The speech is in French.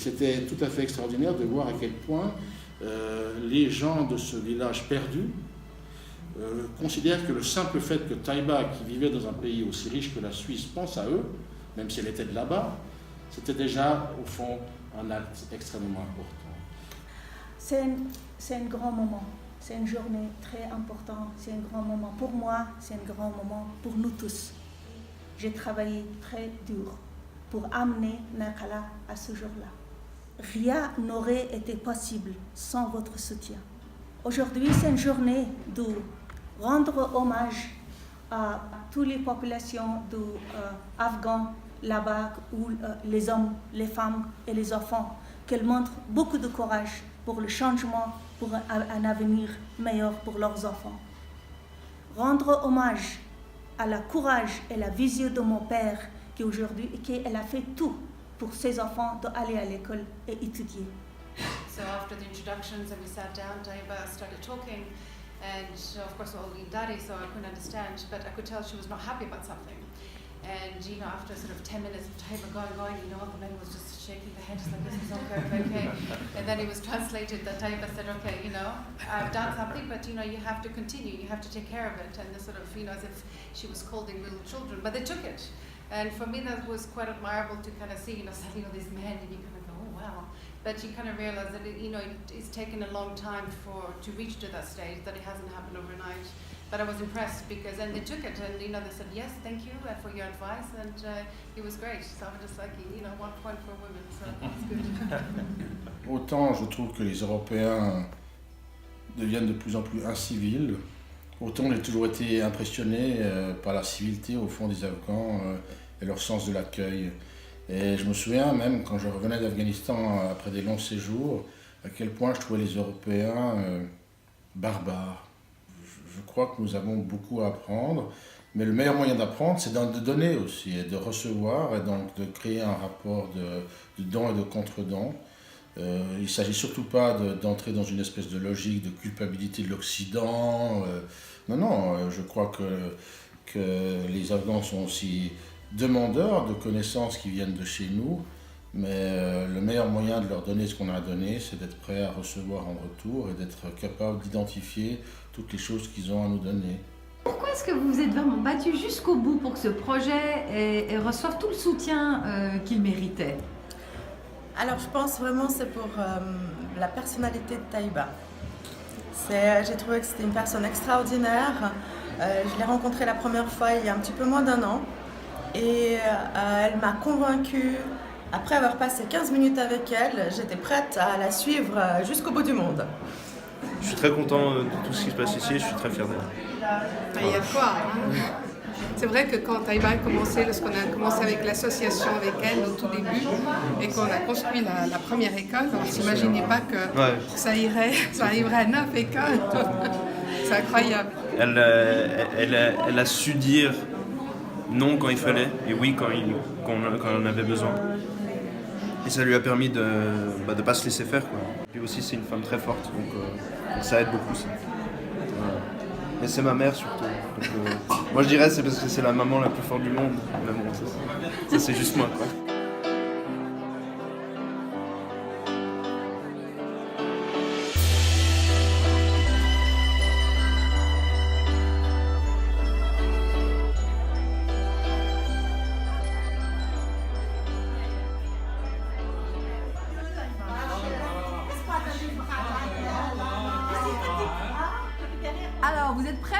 c'était tout à fait extraordinaire de voir à quel point les gens de ce village perdu considèrent que le simple fait que Taïba, qui vivait dans un pays aussi riche que la Suisse, pense à eux, même si elle était de là-bas, c'était déjà, au fond, un acte extrêmement important. C'est un grand moment, c'est une journée très importante, c'est un grand moment pour moi, c'est un grand moment pour nous tous. J'ai travaillé très dur pour amener Nakala à ce jour-là. Rien n'aurait été possible sans votre soutien. Aujourd'hui, c'est une journée de rendre hommage à toutes les populations afghanes là-bas, où les hommes, les femmes et les enfants, qu'elles montrent beaucoup de courage pour le changement, pour un avenir meilleur pour leurs enfants. Rendre hommage à la courage et la vision de mon père, qui aujourd'hui, qu'elle a fait tout pour ses enfants d'aller à l'école et étudier. So after the introductions and we sat down, Taiba started talking, and of course all in Dari, so I couldn't understand, but I could tell she was not happy about something. And after sort of 10 minutes of Taiba going, the man was just shaking the head, just like, this is okay. And then it was translated that Taiba said, okay, I've done something, but you have to continue, you have to take care of it. And the sort of, as if she was scolding little children, but they took it. And for me that was quite admirable to kind of see, suddenly these men, and you kind of go, oh wow. But you kind of realize that it's taken a long time to reach to that stage, that it hasn't happened overnight. But I was impressed because, and they took it, and they said, yes, thank you for your advice, and it was great. So I'm just like, 1 point for women, so that's good. Autant je trouve que les Européens deviennent de plus en plus incivils, autant j'ai toujours été impressionné par la civilité au fond des Afghans et leur sens de l'accueil. Et je me souviens même quand je revenais d'Afghanistan après des longs séjours, à quel point je trouvais les Européens barbares. Je crois que nous avons beaucoup à apprendre, mais le meilleur moyen d'apprendre, c'est de donner aussi, et de recevoir, et donc de créer un rapport de don et de contre-don. Il ne s'agit surtout pas d'entrer dans une espèce de logique de culpabilité de l'Occident. Non, je crois que les Afghans sont aussi demandeurs de connaissances qui viennent de chez nous, mais le meilleur moyen de leur donner ce qu'on a à donner, c'est d'être prêt à recevoir en retour et d'être capable d'identifier toutes les choses qu'ils ont à nous donner. Pourquoi est-ce que vous vous êtes vraiment battu jusqu'au bout pour que ce projet reçoive tout le soutien qu'il méritait? Alors je pense vraiment c'est pour la personnalité de Taïba. J'ai trouvé que c'était une personne extraordinaire. Je l'ai rencontrée la première fois il y a un petit peu moins d'1 an. Et elle m'a convaincue. Après avoir passé 15 minutes avec elle, j'étais prête à la suivre jusqu'au bout du monde. Je suis très content de tout ce qui se passe ici, je suis très fier d'elle. Il y a de quoi. C'est vrai que quand Taïba a commencé, lorsqu'on a commencé avec l'association avec elle au tout début, et qu'on a construit la première école, on ne s'imaginait pas que ça arriverait à 9 écoles. C'est incroyable. Elle a su dire non quand il fallait, et oui quand on en avait besoin. Et ça lui a permis de ne pas se laisser faire, quoi. Puis aussi c'est une femme très forte, donc ça aide beaucoup ça. Et c'est ma mère surtout. Donc, moi je dirais c'est parce que c'est la maman la plus forte du monde. Mais bon, ça c'est juste moi, quoi. Alors, vous êtes prêts?